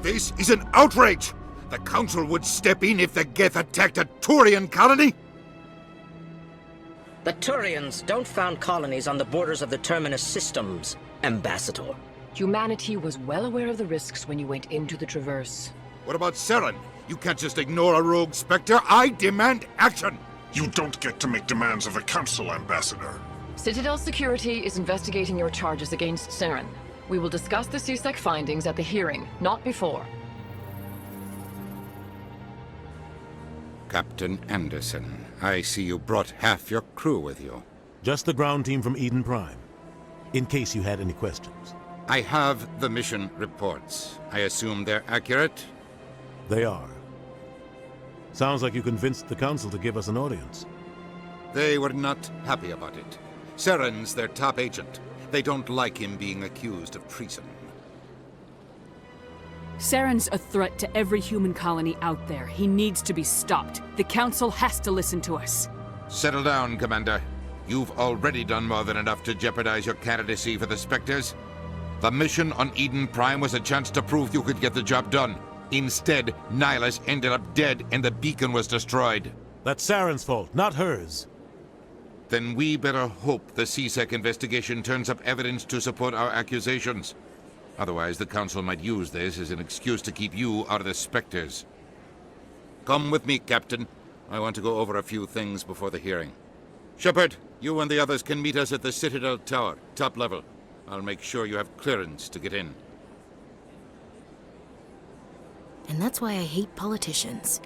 This is an outrage! The Council would step in if the Geth attacked a Turian colony? The Turians don't found colonies on the borders of the Terminus systems, Ambassador. Humanity was well aware of the risks when you went into the Traverse. What about Saren? You can't just ignore a rogue Spectre. I demand action! You don't get to make demands of the Council, Ambassador. Citadel Security is investigating your charges against Saren. We will discuss the CSEC findings at the hearing, not before. Captain Anderson, I see you brought half your crew with you. Just the ground team from Eden Prime, in case you had any questions. I have the mission reports. I assume they're accurate? They are. Sounds like you convinced the Council to give us an audience. They were not happy about it. Saren's their top agent. They don't like him being accused of treason. Saren's a threat to every human colony out there. He needs to be stopped. The Council has to listen to us. Settle down, Commander. You've already done more than enough to jeopardize your candidacy for the Spectres. The mission on Eden Prime was a chance to prove you could get the job done. Instead, Nihilus ended up dead and the beacon was destroyed. That's Saren's fault, not hers. Then we better hope the CSEC investigation turns up evidence to support our accusations. Otherwise, the Council might use this as an excuse to keep you out of the Spectres. Come with me, Captain. I want to go over a few things before the hearing. Shepard, you and the others can meet us at the Citadel Tower, top level. I'll make sure you have clearance to get in. And that's why I hate politicians.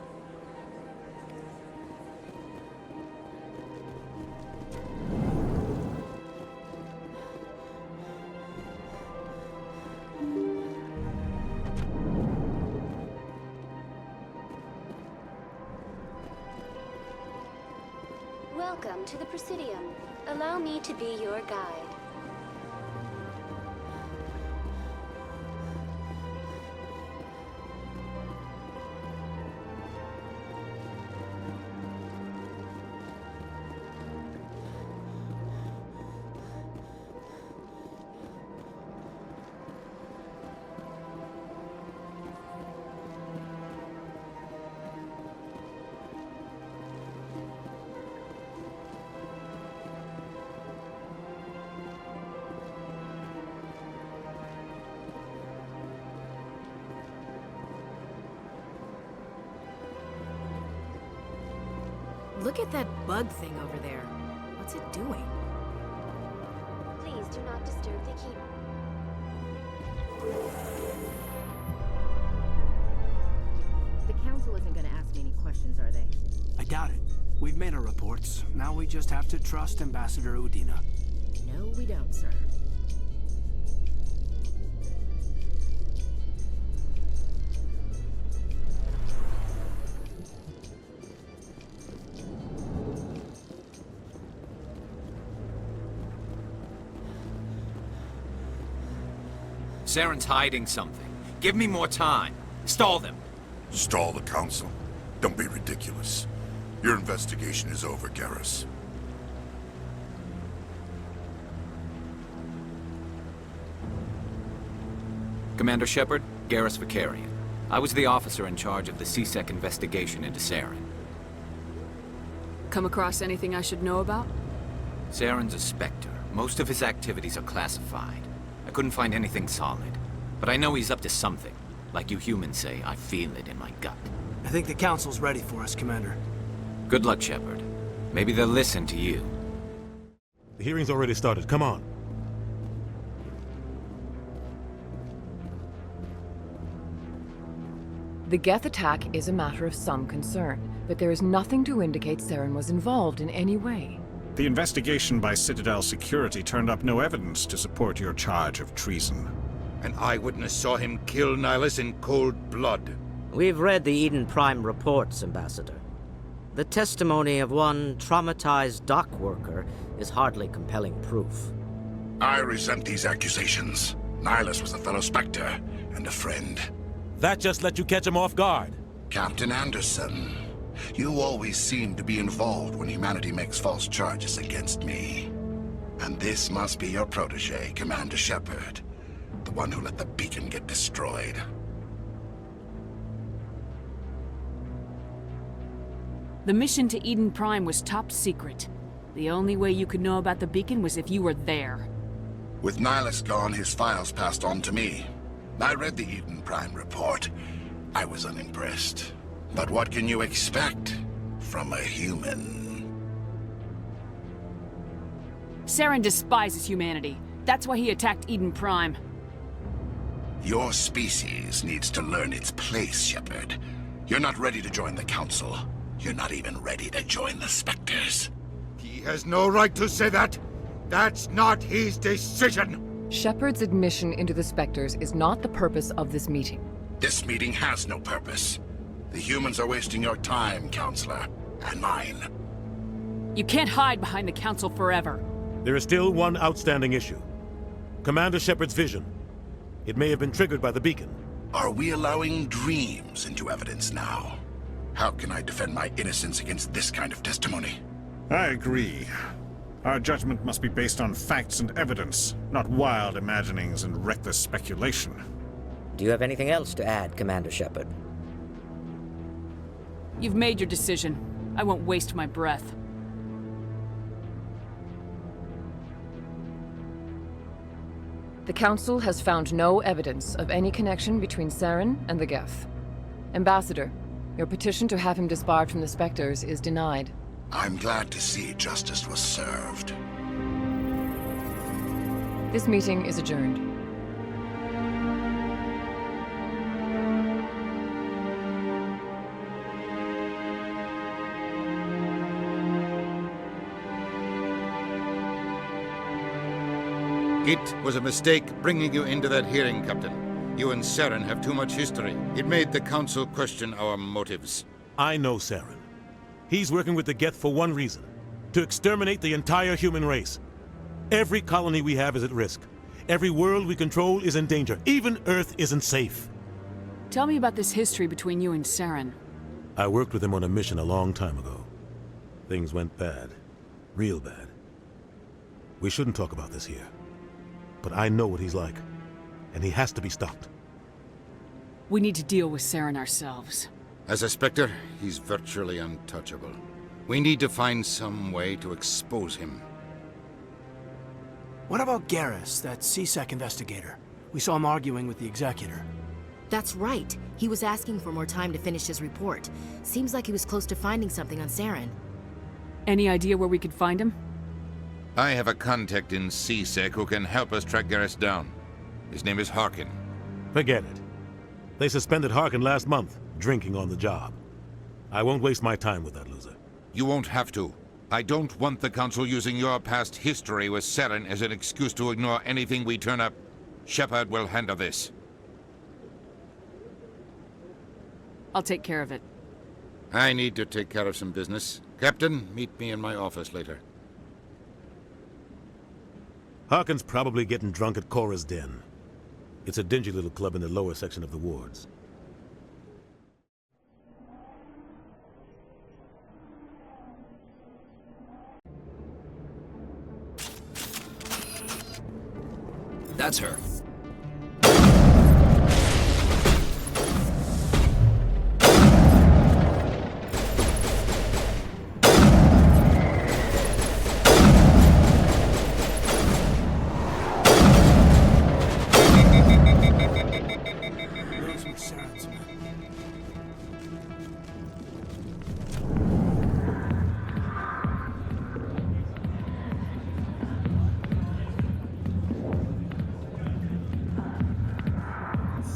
Welcome to the Presidium. Allow me to be your guide. Look at that bug thing over there. What's it doing? Please do not disturb the keeper. The Council isn't gonna ask me any questions, are they? I doubt it. We've made our reports. Now we just have to trust Ambassador Udina. No, we don't, sir. Saren's hiding something. Give me more time. Stall them. Stall the Council? Don't be ridiculous. Your investigation is over, Garrus. Commander Shepard, Garrus Vicarian. I was the officer in charge of the CSEC investigation into Saren. Come across anything I should know about? Saren's a Spectre. Most of his activities are classified. I couldn't find anything solid. But I know he's up to something. Like you humans say, I feel it in my gut. I think the Council's ready for us, Commander. Good luck, Shepard. Maybe they'll listen to you. The hearing's already started. Come on. The Geth attack is a matter of some concern, but there is nothing to indicate Saren was involved in any way. The investigation by Citadel Security turned up no evidence to support your charge of treason. An eyewitness saw him kill Nihilus in cold blood. We've read the Eden Prime reports, Ambassador. The testimony of one traumatized dock worker is hardly compelling proof. I resent these accusations. Nihilus was a fellow Spectre and a friend. That just let you catch him off guard. Captain Anderson, you always seem to be involved when humanity makes false charges against me. And this must be your protege, Commander Shepard. The one who let the beacon get destroyed. The mission to Eden Prime was top secret. The only way you could know about the beacon was if you were there. With Nihilus gone, his files passed on to me. I read the Eden Prime report. I was unimpressed. But what can you expect from a human? Saren despises humanity. That's why he attacked Eden Prime. Your species needs to learn its place, Shepard. You're not ready to join the Council. You're not even ready to join the Spectres. He has no right to say that. That's not his decision. Shepard's admission into the Spectres is not the purpose of this meeting. This meeting has no purpose. The humans are wasting your time, Counselor, and mine. You can't hide behind the Council forever. There is still one outstanding issue. Commander Shepard's vision. It may have been triggered by the beacon. Are we allowing dreams into evidence now? How can I defend my innocence against this kind of testimony? I agree. Our judgment must be based on facts and evidence, not wild imaginings and reckless speculation. Do you have anything else to add, Commander Shepard? You've made your decision. I won't waste my breath. The Council has found no evidence of any connection between Saren and the Geth. Ambassador, your petition to have him disbarred from the Spectres is denied. I'm glad to see justice was served. This meeting is adjourned. It was a mistake bringing you into that hearing, Captain. You and Saren have too much history. It made the Council question our motives. I know Saren. He's working with the Geth for one reason. To exterminate the entire human race. Every colony we have is at risk. Every world we control is in danger. Even Earth isn't safe. Tell me about this history between you and Saren. I worked with him on a mission a long time ago. Things went bad. Real bad. We shouldn't talk about this here. But I know what he's like. And he has to be stopped. We need to deal with Saren ourselves. As a Spectre, he's virtually untouchable. We need to find some way to expose him. What about Garrus, that CSEC investigator? We saw him arguing with the Executor. That's right. He was asking for more time to finish his report. Seems like he was close to finding something on Saren. Any idea where we could find him? I have a contact in CSEC who can help us track Garrus down. His name is Harkin. Forget it. They suspended Harkin last month, drinking on the job. I won't waste my time with that loser. You won't have to. I don't want the Council using your past history with Saren as an excuse to ignore anything we turn up. Shepard will handle this. I'll take care of it. I need to take care of some business. Captain, meet me in my office later. Harkin's probably getting drunk at Cora's Den. It's a dingy little club in the lower section of the wards. That's her.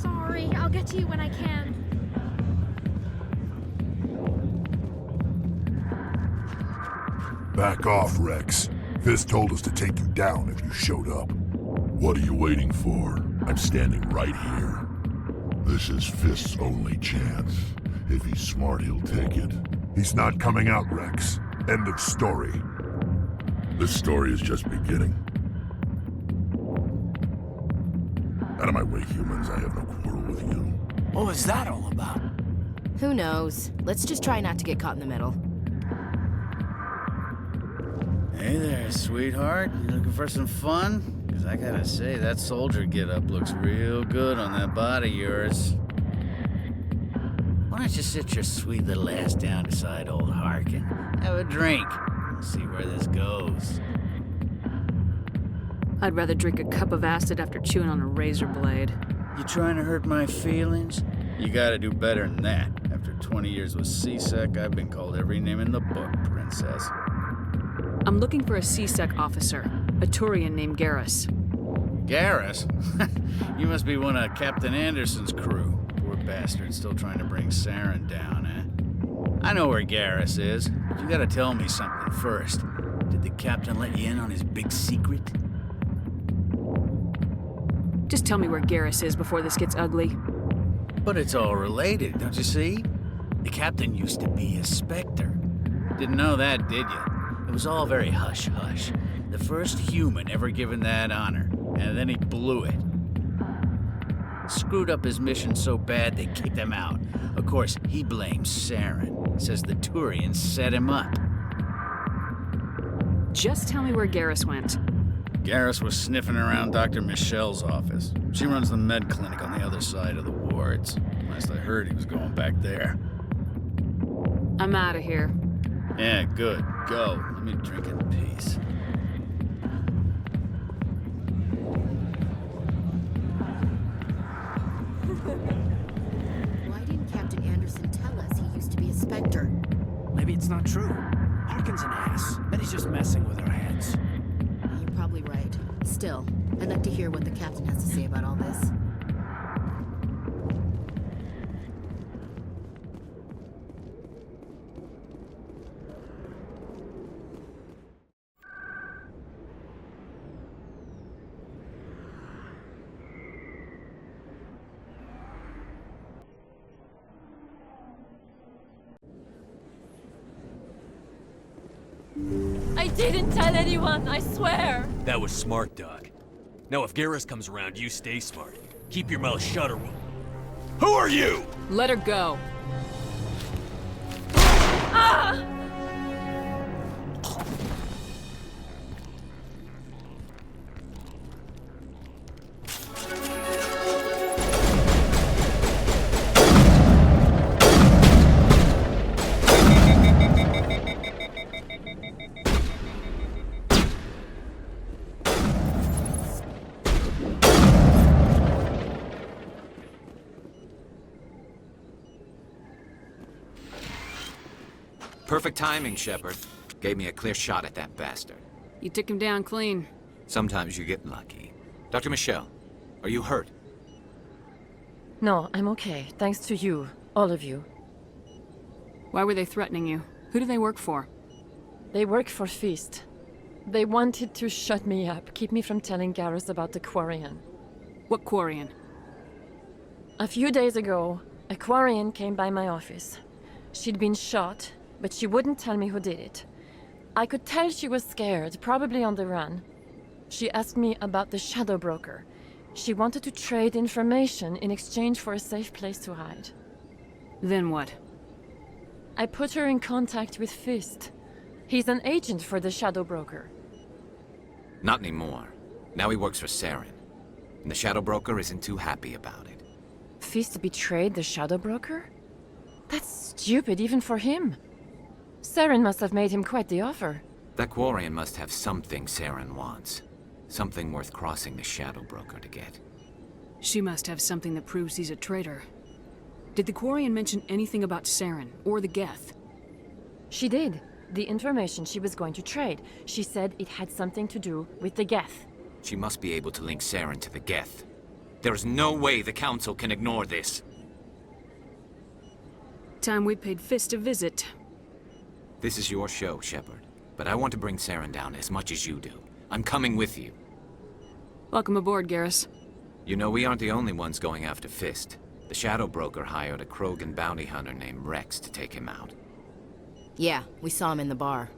Sorry, I'll get to you when I can. Back off, Rex. Fisk told us to take you down if you showed up. What are you waiting for? I'm standing right here. This is Fisk's only chance. If he's smart, he'll take it. He's not coming out, Rex. End of story. This story is just beginning. Out of my way, humans. I have no quarrel with you. What was that all about? Who knows? Let's just try not to get caught in the middle. Hey there, sweetheart. You looking for some fun? Because I gotta say, that soldier getup looks real good on that body of yours. Why don't you sit your sweet little ass down beside old Harkin? Have a drink. We'll see where this goes. I'd rather drink a cup of acid after chewing on a razor blade. You trying to hurt my feelings? You gotta do better than that. After 20 years with C-Sec, I've been called every name in the book, Princess. I'm looking for a C-Sec officer, a Turian named Garrus. Garrus? You must be one of Captain Anderson's crew. Poor bastard, still trying to bring Saren down, eh? I know where Garrus is, but you gotta tell me something first. Did the captain let you in on his big secret? Just tell me where Garrus is before this gets ugly. But it's all related, don't you see? The captain used to be a Spectre. Didn't know that, did you? It was all very hush-hush. The first human ever given that honor, and then he blew it. Screwed up his mission so bad they kicked him out. Of course, he blames Saren. Says the Turians set him up. Just tell me where Garrus went. Garrus was sniffing around Dr. Michelle's office. She runs the med clinic on the other side of the wards. Last I heard, he was going back there. I'm out of here. Yeah, good. Go. Let me drink in peace. Why didn't Captain Anderson tell us he used to be a Spectre? Maybe it's not true. Harkin's an ass. Bet he's just messing with our heads. You're probably right. Still, I'd like to hear what the captain has to say about all this. I didn't tell anyone, I swear! That was smart, Doc. Now if Garrus comes around, you stay smart. Keep your mouth shut or... Who are you? Let her go. Ah! Perfect timing, Shepard. Gave me a clear shot at that bastard. You took him down clean. Sometimes you get lucky. Dr. Michelle, are you hurt? No, I'm okay. Thanks to you. All of you. Why were they threatening you? Who do they work for? They work for Feast. They wanted to shut me up, keep me from telling Garrus about the Quarian. What Quarian? A few days ago, a Quarian came by my office. She'd been shot, but she wouldn't tell me who did it. I could tell she was scared, probably on the run. She asked me about the Shadow Broker. She wanted to trade information in exchange for a safe place to hide. Then what? I put her in contact with Fist. He's an agent for the Shadow Broker. Not anymore. Now he works for Saren. And the Shadow Broker isn't too happy about it. Fist betrayed the Shadow Broker? That's stupid even for him. Saren must have made him quite the offer. That Quarian must have something Saren wants. Something worth crossing the Shadow Broker to get. She must have something that proves he's a traitor. Did the Quarian mention anything about Saren or the Geth? She did. The information she was going to trade. She said it had something to do with the Geth. She must be able to link Saren to the Geth. There is no way the Council can ignore this. Time we paid Fist a visit. This is your show, Shepard. But I want to bring Saren down as much as you do. I'm coming with you. Welcome aboard, Garrus. You know, we aren't the only ones going after Fist. The Shadow Broker hired a Krogan bounty hunter named Rex to take him out. Yeah, we saw him in the bar.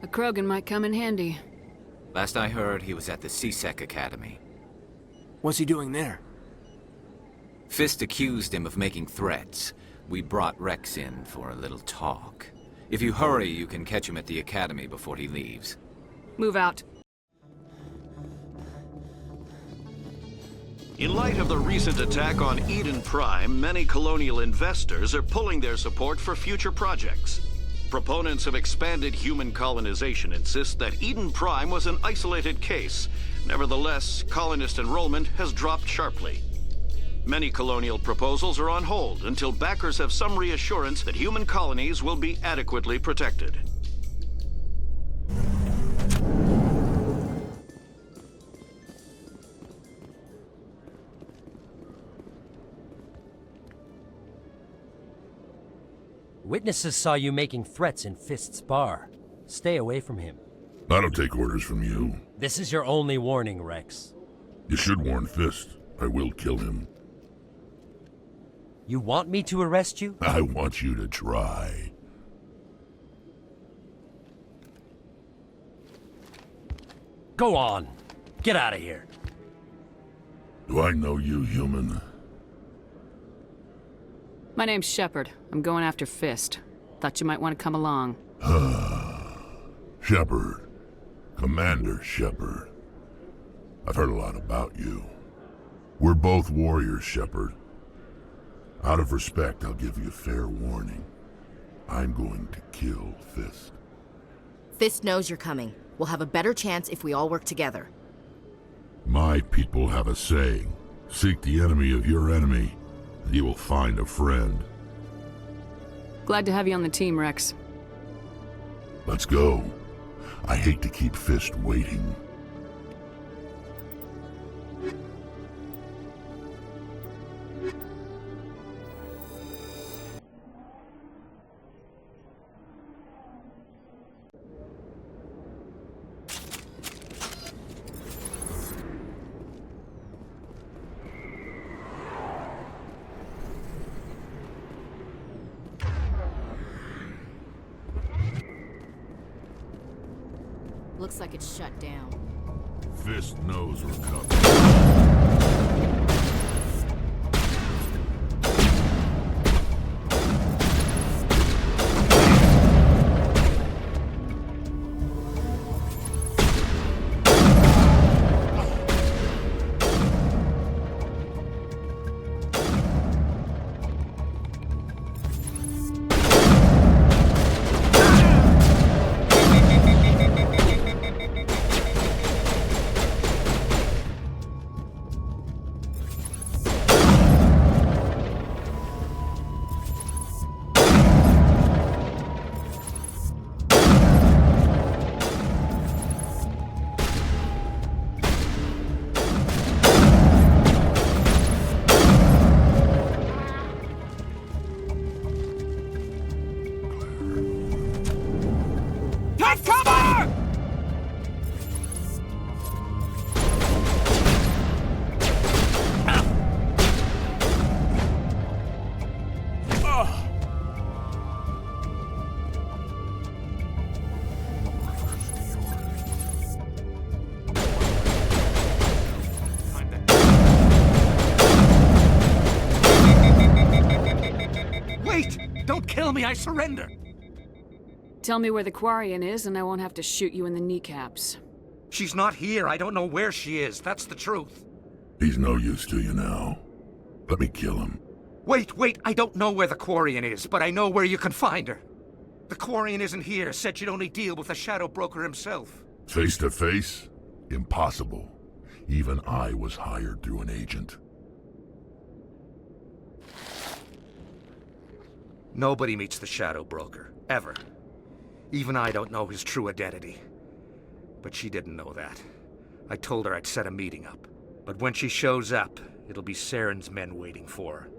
A Krogan might come in handy. Last I heard, he was at the C-Sec Academy. What's he doing there? Fist accused him of making threats. We brought Rex in for a little talk. If you hurry, you can catch him at the Academy before he leaves. Move out. In light of the recent attack on Eden Prime, many colonial investors are pulling their support for future projects. Proponents of expanded human colonization insist that Eden Prime was an isolated case. Nevertheless, colonist enrollment has dropped sharply. Many colonial proposals are on hold until backers have some reassurance that human colonies will be adequately protected. Witnesses saw you making threats in Fist's bar. Stay away from him. I don't take orders from you. This is your only warning, Rex. You should warn Fist. I will kill him. You want me to arrest you? I want you to try. Go on. Get out of here. Do I know you, human? My name's Shepard. I'm going after Fist. Thought you might want to come along. Shepard. Commander Shepard. I've heard a lot about you. We're both warriors, Shepard. Out of respect, I'll give you a fair warning. I'm going to kill Fist. Fist knows you're coming. We'll have a better chance if we all work together. My people have a saying. Seek the enemy of your enemy, and you will find a friend. Glad to have you on the team, Rex. Let's go. I hate to keep Fist waiting. Looks like it's shut down. Fist knows we're coming. Kill me, I surrender! Tell me where the Quarian is and I won't have to shoot you in the kneecaps. She's not here. I don't know where she is. That's the truth. He's no use to you now. Let me kill him. Wait. I don't know where the Quarian is, but I know where you can find her. The Quarian isn't here. Said she'd only deal with the Shadow Broker himself. Face to face? Impossible. Even I was hired through an agent. Nobody meets the Shadow Broker, ever. Even I don't know his true identity. But she didn't know that. I told her I'd set a meeting up. But when she shows up, it'll be Saren's men waiting for her.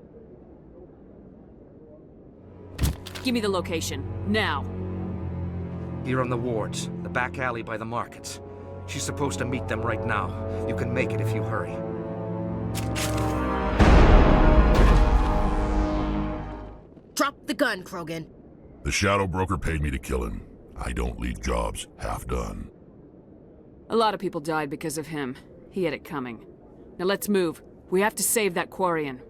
Give me the location, now. Here on the wards, the back alley by the markets. She's supposed to meet them right now. You can make it if you hurry. Drop the gun, Krogan. The Shadow Broker paid me to kill him. I don't leave jobs half done. A lot of people died because of him. He had it coming. Now let's move. We have to save that Quarian.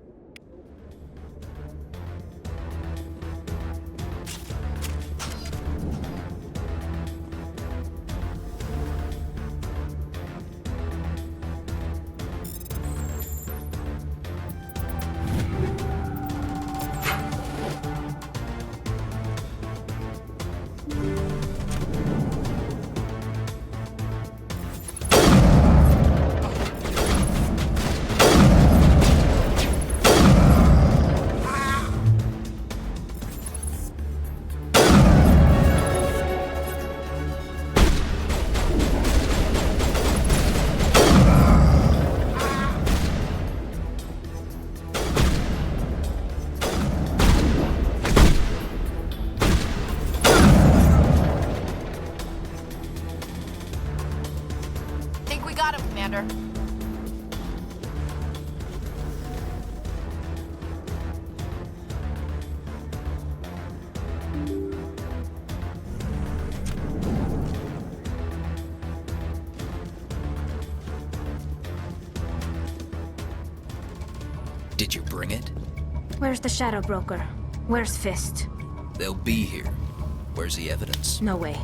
Did you bring it? Where's the Shadow Broker? Where's Fist? They'll be here. Where's the evidence? No way.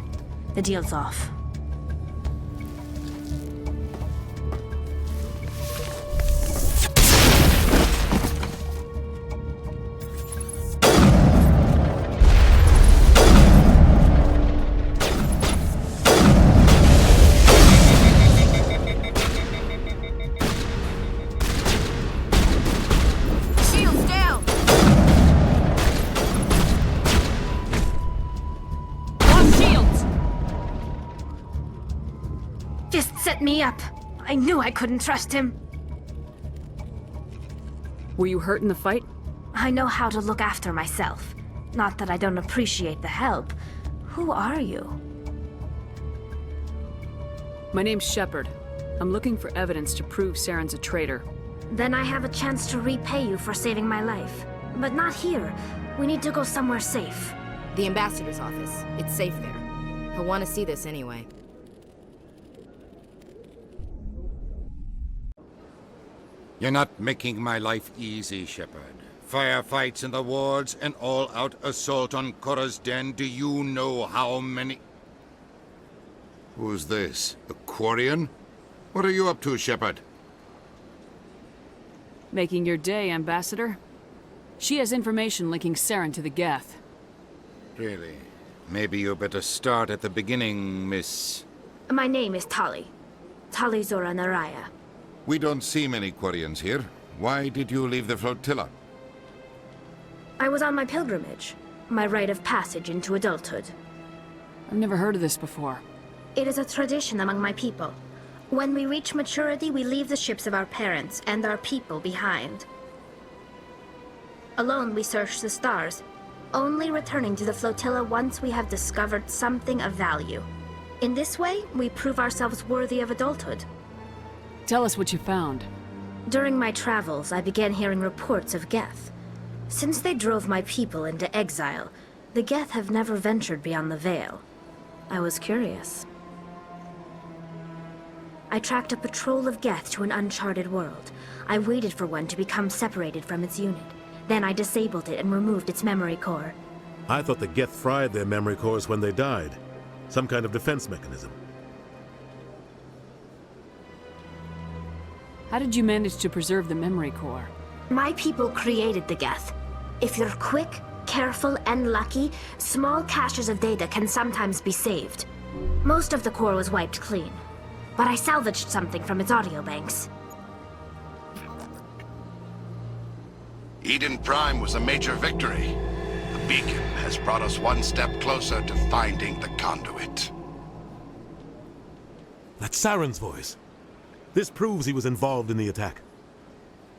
The deal's off. Set me up. I knew I couldn't trust him. Were you hurt in the fight? I know how to look after myself. Not that I don't appreciate the help. Who are you? My name's Shepard. I'm looking for evidence to prove Saren's a traitor. Then I have a chance to repay you for saving my life. But not here. We need to go somewhere safe. The ambassador's office. It's safe there. He'll want to see this anyway. You're not making my life easy, Shepard. Firefights in the wards, an all-out assault on Korra's den. Do you know how many... Who's this? A Quarian? What are you up to, Shepard? Making your day, Ambassador. She has information linking Saren to the Geth. Really? Maybe you better start at the beginning, Miss... My name is Tali. Tali Zora Naraya. We don't see many Quarians here. Why did you leave the flotilla? I was on my pilgrimage. My rite of passage into adulthood. I've never heard of this before. It is a tradition among my people. When we reach maturity, we leave the ships of our parents and our people behind. Alone, we search the stars, only returning to the flotilla once we have discovered something of value. In this way, we prove ourselves worthy of adulthood. Tell us what you found. During my travels, I began hearing reports of Geth. Since they drove my people into exile, the Geth have never ventured beyond the Veil. I was curious. I tracked a patrol of Geth to an uncharted world. I waited for one to become separated from its unit. Then I disabled it and removed its memory core. I thought the Geth fried their memory cores when they died. Some kind of defense mechanism. How did you manage to preserve the memory core? My people created the Geth. If you're quick, careful, and lucky, small caches of data can sometimes be saved. Most of the core was wiped clean, but I salvaged something from its audio banks. Eden Prime was a major victory. The beacon has brought us one step closer to finding the conduit. That's Saren's voice. This proves he was involved in the attack.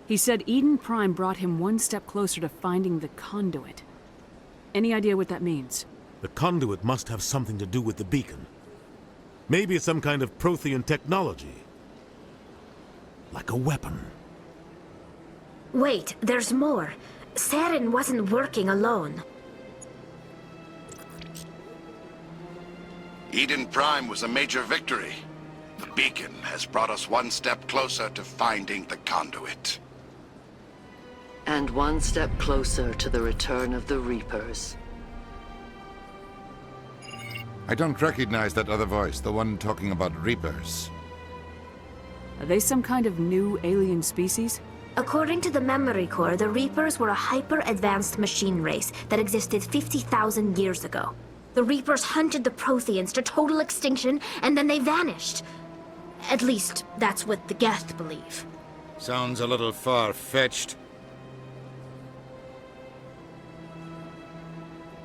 He said Eden Prime brought him one step closer to finding the conduit. Any idea what that means? The conduit must have something to do with the beacon. Maybe it's some kind of Prothean technology. Like a weapon. Wait, there's more. Saren wasn't working alone. Eden Prime was a major victory. The beacon has brought us one step closer to finding the conduit. And one step closer to the return of the Reapers. I don't recognize that other voice, the one talking about Reapers. Are they some kind of new alien species? According to the memory core, the Reapers were a hyper-advanced machine race that existed 50,000 years ago. The Reapers hunted the Protheans to total extinction, and then they vanished. At least, that's what the Geth believe. Sounds a little far-fetched.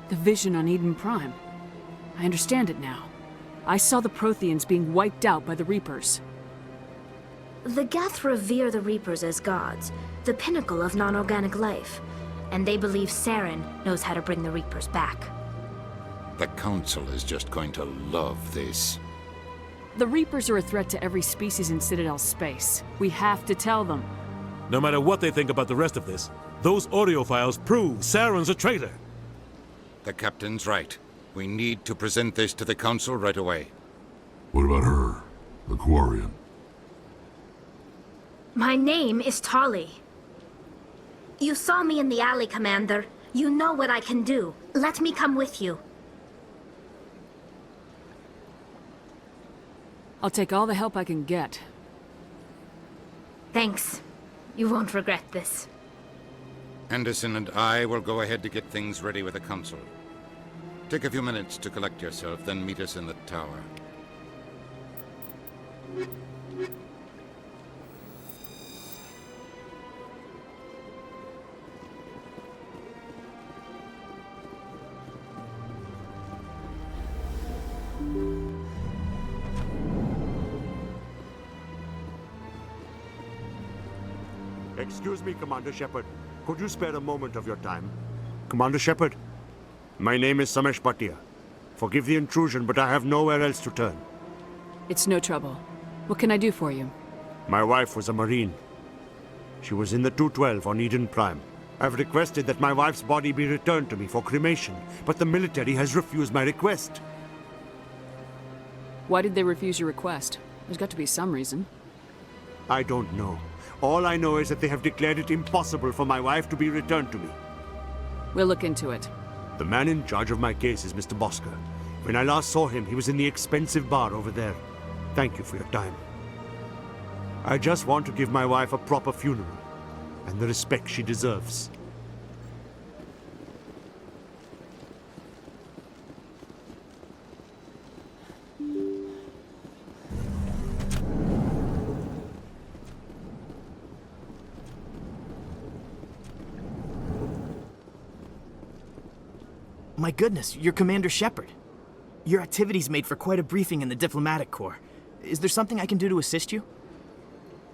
The vision on Eden Prime. I understand it now. I saw the Protheans being wiped out by the Reapers. The Geth revere the Reapers as gods, the pinnacle of non-organic life. And they believe Saren knows how to bring the Reapers back. The Council is just going to love this. The Reapers are a threat to every species in Citadel space. We have to tell them. No matter what they think about the rest of this, those audio files prove Saren's a traitor. The Captain's right. We need to present this to the Council right away. What about her? The Quarian? My name is Tali. You saw me in the alley, Commander. You know what I can do. Let me come with you. I'll take all the help I can get. Thanks. You won't regret this. Anderson and I will go ahead to get things ready with the Council. Take a few minutes to collect yourself, then meet us in the tower. Excuse me, Commander Shepard. Could you spare a moment of your time? Commander Shepard, my name is Samesh Bhatia. Forgive the intrusion, but I have nowhere else to turn. It's no trouble. What can I do for you? My wife was a Marine. She was in the 212 on Eden Prime. I've requested that my wife's body be returned to me for cremation, but the military has refused my request. Why did they refuse your request? There's got to be some reason. I don't know. All I know is that they have declared it impossible for my wife to be returned to me. We'll look into it. The man in charge of my case is Mr. Bosker. When I last saw him, he was in the expensive bar over there. Thank you for your time. I just want to give my wife a proper funeral, and the respect she deserves. My goodness, you're Commander Shepard. Your activities made for quite a briefing in the Diplomatic Corps. Is there something I can do to assist you?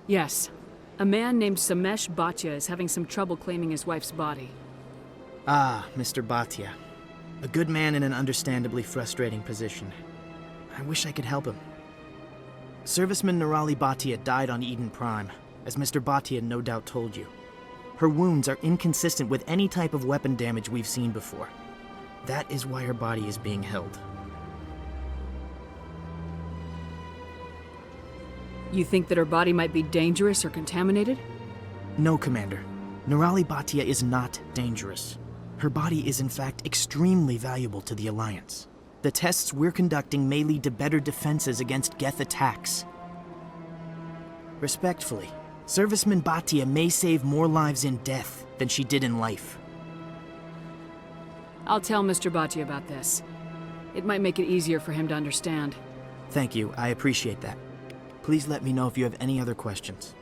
Yes. A man named Samesh Bhatia is having some trouble claiming his wife's body. Ah, Mr. Bhatia. A good man in an understandably frustrating position. I wish I could help him. Serviceman Nirali Bhatia died on Eden Prime, as Mr. Bhatia no doubt told you. Her wounds are inconsistent with any type of weapon damage we've seen before. That is why her body is being held. You think that her body might be dangerous or contaminated? No, Commander. Nirali Bhatia is not dangerous. Her body is in fact extremely valuable to the Alliance. The tests we're conducting may lead to better defenses against Geth attacks. Respectfully, Serviceman Bhatia may save more lives in death than she did in life. I'll tell Mr. Bhatia about this. It might make it easier for him to understand. Thank you, I appreciate that. Please let me know if you have any other questions.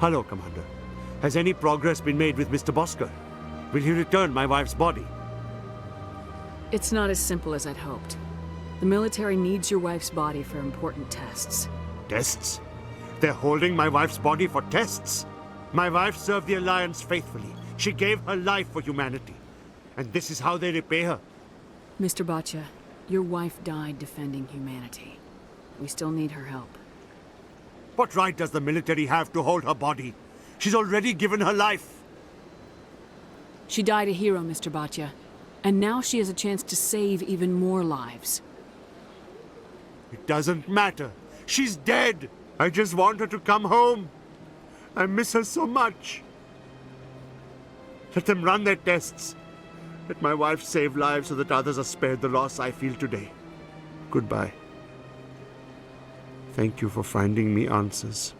Hello, Commander. Has any progress been made with Mr. Bosker? Will he return my wife's body? It's not as simple as I'd hoped. The military needs your wife's body for important tests. Tests? They're holding my wife's body for tests? My wife served the Alliance faithfully. She gave her life for humanity. And this is how they repay her. Mr. Botcha, your wife died defending humanity. We still need her help. What right does the military have to hold her body? She's already given her life. She died a hero, Mr. Botcha. And now she has a chance to save even more lives. It doesn't matter. She's dead. I just want her to come home. I miss her so much. Let them run their tests. Let my wife save lives so that others are spared the loss I feel today. Goodbye. Thank you for finding me answers.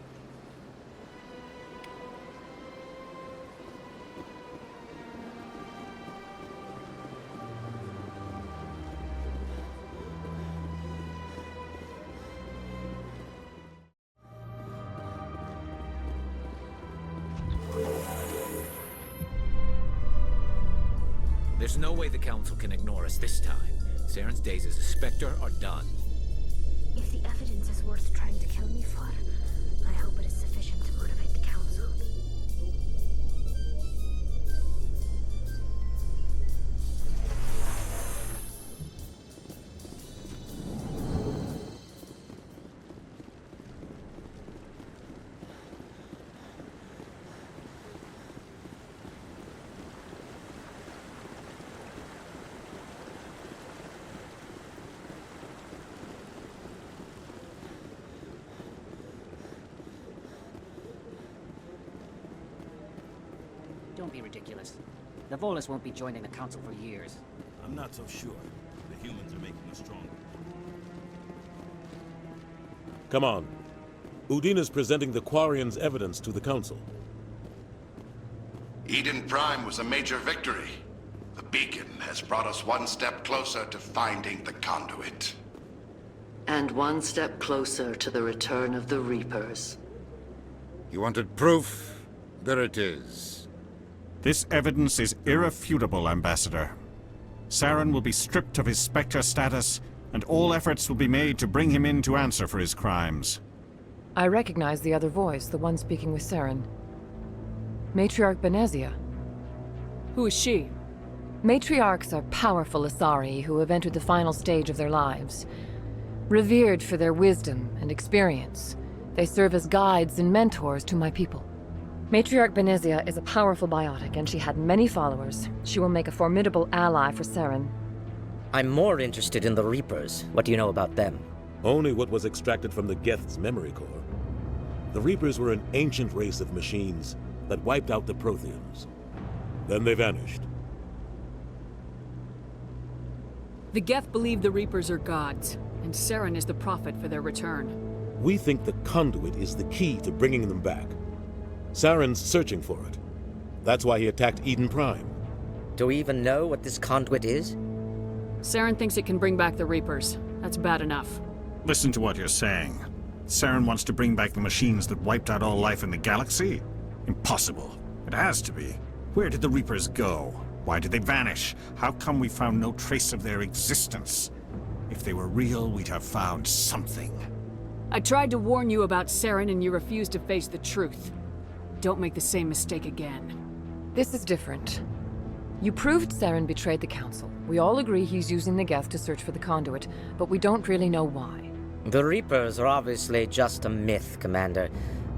There's no way the Council can ignore us this time. Saren's days as a Spectre are done. If the evidence is worth trying to kill me for, I hope it is sufficient to motivate the Council. Don't be ridiculous. The Volus won't be joining the Council for years. I'm not so sure. The humans are making us stronger. Come on. Udina's presenting the Quarians' evidence to the Council. Eden Prime was a major victory. The beacon has brought us one step closer to finding the conduit. And one step closer to the return of the Reapers. You wanted proof? There it is. This evidence is irrefutable, Ambassador. Saren will be stripped of his Spectre status, and all efforts will be made to bring him in to answer for his crimes. I recognize the other voice, the one speaking with Saren. Matriarch Benezia. Who is she? Matriarchs are powerful Asari who have entered the final stage of their lives. Revered for their wisdom and experience, they serve as guides and mentors to my people. Matriarch Benezia is a powerful biotic, and she had many followers. She will make a formidable ally for Saren. I'm more interested in the Reapers. What do you know about them? Only what was extracted from the Geth's memory core. The Reapers were an ancient race of machines that wiped out the Protheans. Then they vanished. The Geth believe the Reapers are gods, and Saren is the prophet for their return. We think the conduit is the key to bringing them back. Saren's searching for it. That's why he attacked Eden Prime. Do we even know what this conduit is? Saren thinks it can bring back the Reapers. That's bad enough. Listen to what you're saying. Saren wants to bring back the machines that wiped out all life in the galaxy? Impossible. It has to be. Where did the Reapers go? Why did they vanish? How come we found no trace of their existence? If they were real, we'd have found something. I tried to warn you about Saren and you refused to face the truth. Don't make the same mistake again. This is different. You proved Saren betrayed the Council. We all agree he's using the Geth to search for the conduit, but we don't really know why. The Reapers are obviously just a myth, Commander.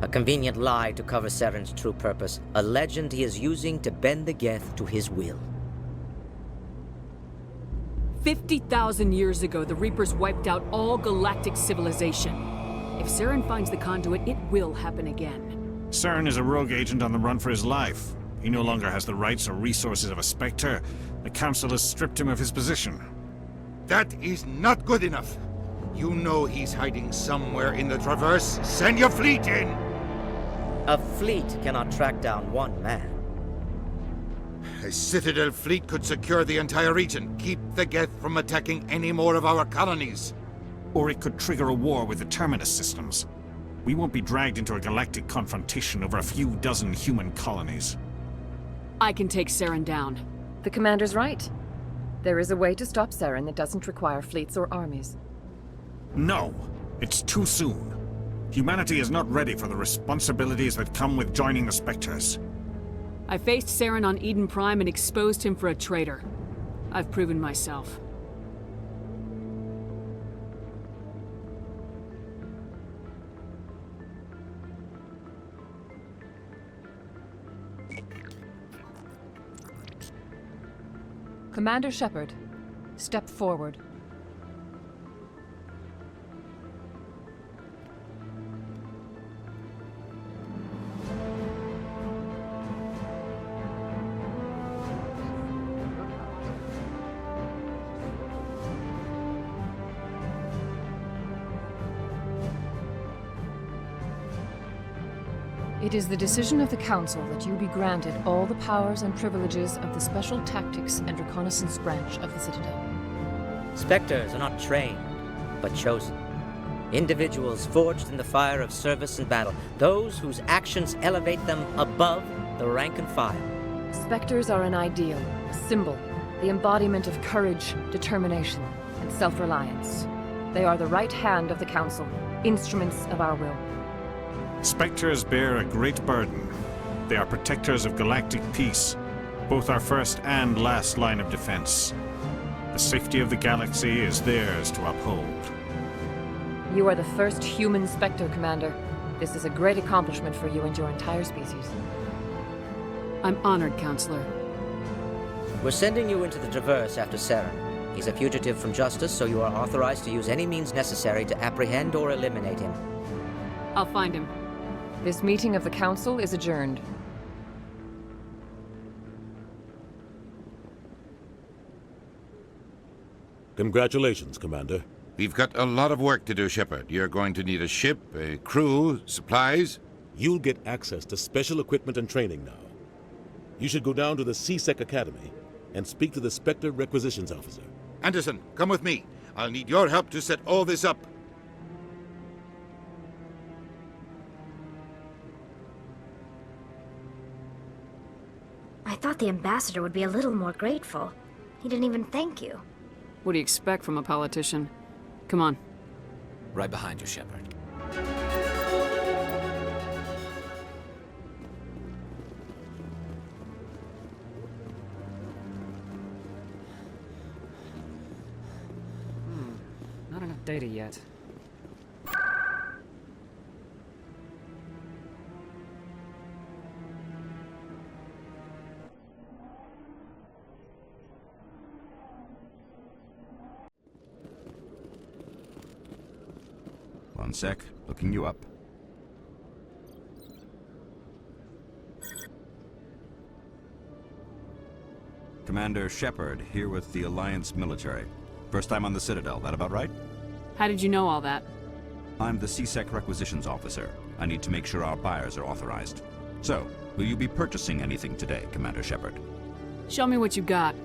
A convenient lie to cover Saren's true purpose. A legend he is using to bend the Geth to his will. 50,000 years ago, the Reapers wiped out all galactic civilization. If Saren finds the conduit, it will happen again. Saren is a rogue agent on the run for his life. He no longer has the rights or resources of a Spectre. The Council has stripped him of his position. That is not good enough. You know he's hiding somewhere in the Traverse. Send your fleet in! A fleet cannot track down one man. A Citadel fleet could secure the entire region, keep the Geth from attacking any more of our colonies. Or it could trigger a war with the Terminus systems. We won't be dragged into a galactic confrontation over a few dozen human colonies. I can take Saren down. The Commander's right. There is a way to stop Saren that doesn't require fleets or armies. No, it's too soon. Humanity is not ready for the responsibilities that come with joining the Spectres. I faced Saren on Eden Prime and exposed him for a traitor. I've proven myself. Commander Shepard, step forward. It is the decision of the Council that you be granted all the powers and privileges of the Special Tactics and Reconnaissance Branch of the Citadel. Spectres are not trained, but chosen. Individuals forged in the fire of service and battle, those whose actions elevate them above the rank and file. Spectres are an ideal, a symbol, the embodiment of courage, determination, and self-reliance. They are the right hand of the Council, instruments of our will. Spectres bear a great burden. They are protectors of galactic peace, both our first and last line of defense. The safety of the galaxy is theirs to uphold. You are the first human Spectre, Commander. This is a great accomplishment for you and your entire species. I'm honored, Counselor. We're sending you into the Traverse after Saren. He's a fugitive from justice, so you are authorized to use any means necessary to apprehend or eliminate him. I'll find him. This meeting of the Council is adjourned. Congratulations, Commander. We've got a lot of work to do, Shepard. You're going to need a ship, a crew, supplies. You'll get access to special equipment and training now. You should go down to the C-Sec Academy and speak to the Spectre Requisitions Officer. Anderson, come with me. I'll need your help to set all this up. I thought the ambassador would be a little more grateful. He didn't even thank you. What do you expect from a politician? Come on. Right behind you, Shepard. Not enough data yet. One sec, looking you up. Commander Shepard, here with the Alliance military. First time on the Citadel, that about right? How did you know all that? I'm the C-Sec Requisitions Officer. I need to make sure our buyers are authorized. So, will you be purchasing anything today, Commander Shepard? Show me what you got.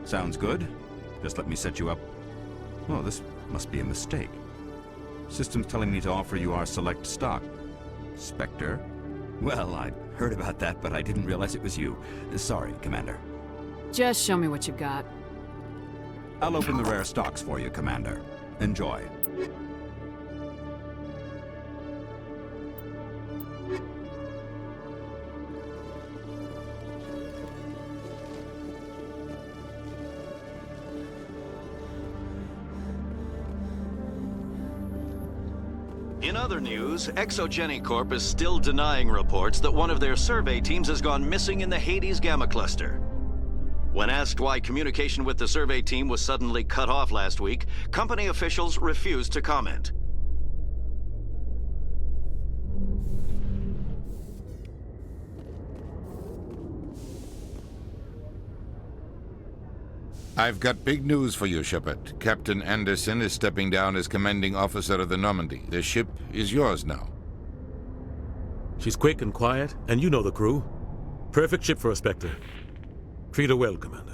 Sounds good. Just let me set you up. Oh, this must be a mistake. System's telling me to offer you our select stock. Spectre? Well, I heard about that, but I didn't realize it was you. Sorry, Commander. Just show me what you got. I'll open the rare stocks for you, Commander. Enjoy. In other news, Exogeny Corp is still denying reports that one of their survey teams has gone missing in the Hades Gamma Cluster. When asked why communication with the survey team was suddenly cut off last week, company officials refused to comment. I've got big news for you, Shepard. Captain Anderson is stepping down as commanding officer of the Normandy. The ship is yours now. She's quick and quiet, and you know the crew. Perfect ship for a Spectre. Treat her well, Commander.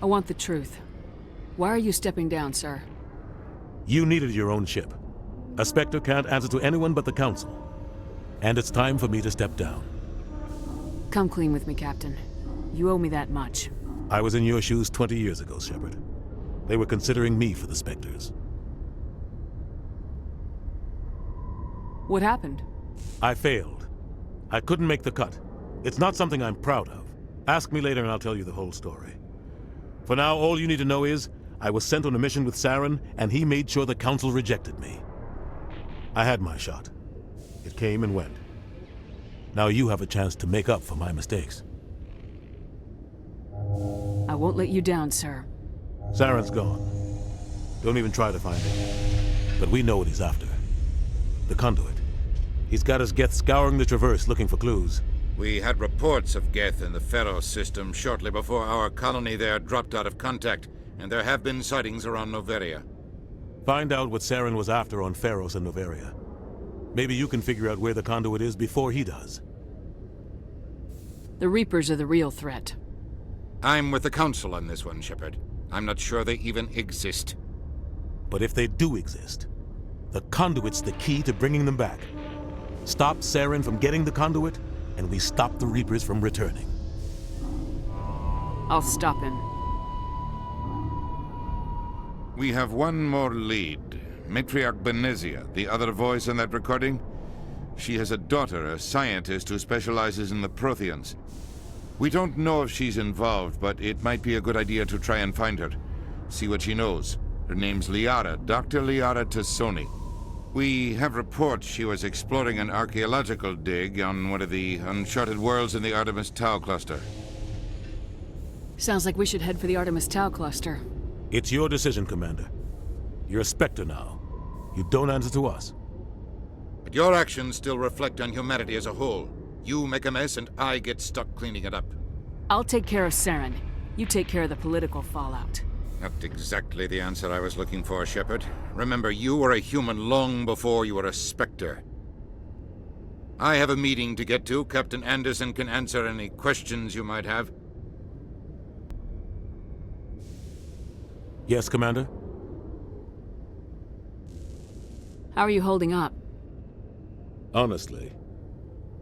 I want the truth. Why are you stepping down, sir? You needed your own ship. A Spectre can't answer to anyone but the Council. And it's time for me to step down. Come clean with me, Captain. You owe me that much. I was in your shoes 20 years ago, Shepard. They were considering me for the Spectres. What happened? I failed. I couldn't make the cut. It's not something I'm proud of. Ask me later and I'll tell you the whole story. For now, all you need to know is, I was sent on a mission with Saren, and he made sure the Council rejected me. I had my shot. It came and went. Now you have a chance to make up for my mistakes. I won't let you down, sir. Saren's gone. Don't even try to find him. But we know what he's after. The conduit. He's got his Geth scouring the Traverse looking for clues. We had reports of Geth in the Pharos system shortly before our colony there dropped out of contact, and there have been sightings around Noveria. Find out what Saren was after on Pharos and Noveria. Maybe you can figure out where the conduit is before he does. The Reapers are the real threat. I'm with the Council on this one, Shepard. I'm not sure they even exist. But if they do exist, the conduit's the key to bringing them back. Stop Saren from getting the conduit, and we stop the Reapers from returning. I'll stop him. We have one more lead. Matriarch Benezia, the other voice in that recording. She has a daughter, a scientist who specializes in the Protheans. We don't know if she's involved, but it might be a good idea to try and find her. See what she knows. Her name's Liara, Dr. Liara Tassoni. We have reports she was exploring an archaeological dig on one of the uncharted worlds in the Artemis Tau cluster. Sounds like we should head for the Artemis Tau cluster. It's your decision, Commander. You're a Spectre now. You don't answer to us. But your actions still reflect on humanity as a whole. You make a mess and I get stuck cleaning it up. I'll take care of Saren. You take care of the political fallout. Not exactly the answer I was looking for, Shepard. Remember, you were a human long before you were a Spectre. I have a meeting to get to. Captain Anderson can answer any questions you might have. Yes, Commander? How are you holding up? Honestly,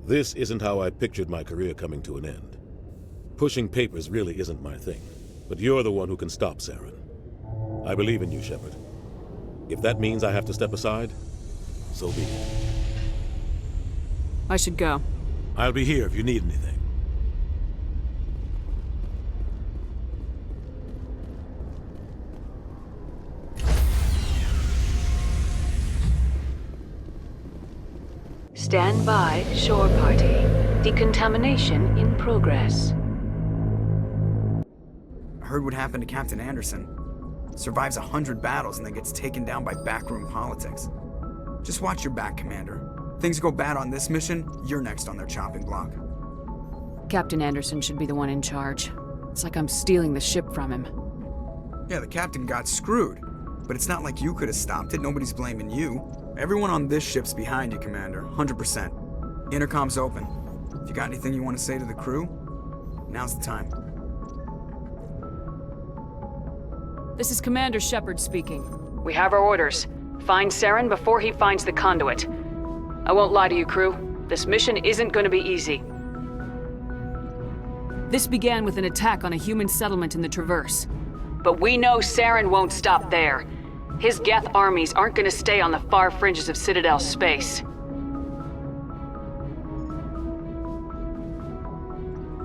this isn't how I pictured my career coming to an end. Pushing papers really isn't my thing, but you're the one who can stop Saren. I believe in you, Shepard. If that means I have to step aside, so be it. I should go. I'll be here if you need anything. Stand by, shore party. Decontamination in progress. I heard what happened to Captain Anderson. Survives 100 battles and then gets taken down by backroom politics. Just watch your back, Commander. Things go bad on this mission, you're next on their chopping block. Captain Anderson should be the one in charge. It's like I'm stealing the ship from him. Yeah, the captain got screwed. But it's not like you could have stopped it. Nobody's blaming you. Everyone on this ship's behind you, Commander. 100%. Intercom's open. If you got anything you want to say to the crew, now's the time. This is Commander Shepard speaking. We have our orders. Find Saren before he finds the conduit. I won't lie to you, crew. This mission isn't going to be easy. This began with an attack on a human settlement in the Traverse. But we know Saren won't stop there. His Geth armies aren't going to stay on the far fringes of Citadel space.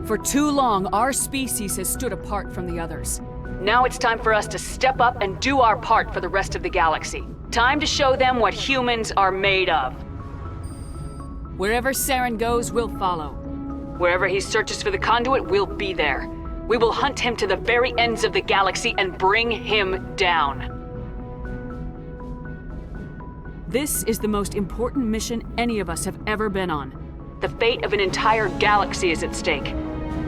For too long, our species has stood apart from the others. Now it's time for us to step up and do our part for the rest of the galaxy. Time to show them what humans are made of. Wherever Saren goes, we'll follow. Wherever he searches for the conduit, we'll be there. We will hunt him to the very ends of the galaxy and bring him down. This is the most important mission any of us have ever been on. The fate of an entire galaxy is at stake.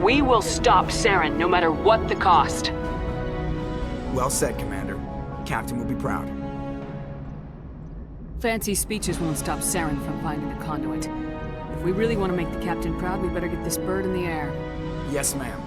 We will stop Saren no matter what the cost. Well said, Commander. Captain will be proud. Fancy speeches won't stop Saren from finding the conduit. If we really want to make the captain proud, we better get this bird in the air. Yes, ma'am.